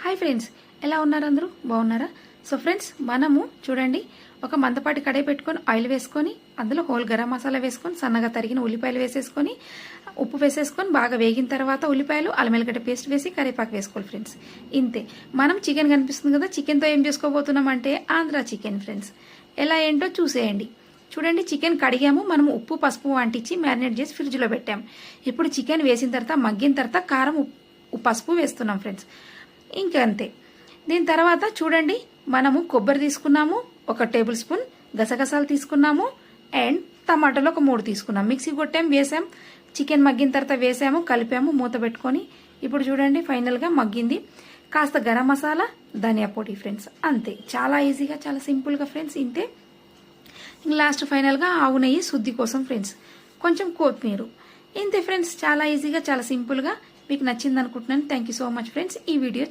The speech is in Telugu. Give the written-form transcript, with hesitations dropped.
హాయ్ ఫ్రెండ్స్, ఎలా ఉన్నారు? అందరూ బాగున్నారా? సో ఫ్రెండ్స్, మనము చూడండి, ఒక మందపాటి కడాయి పెట్టుకొని ఆయిల్ వేసుకొని అందులో హోల్ గరం మసాలా వేసుకొని సన్నగా తరిగిన ఉల్లిపాయలు వేసేసుకొని ఉప్పు వేసేసుకొని బాగా వేగిన తర్వాత ఉల్లిపాయలు అల్లం వెల్లిగడ్డ పేస్ట్ వేసి కరివేపాకు వేసుకోవాలి ఫ్రెండ్స్. ఇంతే. మనం చికెన్ కనిపిస్తుంది కదా, చికెన్తో ఏం చేసుకోబోతున్నాం అంటే ఆంధ్ర చికెన్ ఫ్రెండ్స్. ఎలా ఏంటో చూసేయండి. చూడండి, చికెన్ కడిగాము, మనం ఉప్పు పసుపు అంటించి మ్యారినేట్ చేసి ఫ్రిడ్జ్లో పెట్టాము. ఇప్పుడు చికెన్ వేసిన తర్వాత మగ్గిన తర్వాత కారం పసుపు వేస్తున్నాం ఫ్రెండ్స్. ఇంకా అంతే. దీని తర్వాత చూడండి, మనము కొబ్బరి తీసుకున్నాము, 1 టేబుల్ స్పూన్ గసగసాలు తీసుకున్నాము, అండ్ టమాటాలు ఒక 3 తీసుకున్నాం. మిక్సీ కొట్టాం, వేసాం. చికెన్ మగ్గిన తర్వాత వేసాము, కలిపాము, మూత పెట్టుకొని. ఇప్పుడు చూడండి, ఫైనల్గా మగ్గింది. కాస్త గరం మసాలా, ధనియా పొడి ఫ్రెండ్స్. అంతే. చాలా ఈజీగా, చాలా సింపుల్గా ఫ్రెండ్స్. ఇంతే. లాస్ట్ ఫైనల్గా ఆవు నెయ్యి శుద్ధి కోసం ఫ్రెండ్స్, కొంచెం కొత్తిమీర. ఇంతే ఫ్రెండ్స్, చాలా ఈజీగా, చాలా సింపుల్గా. మీకు నచ్చింది అనుకుంటున్నాను. Thank you so much friends. ఈ వీడియో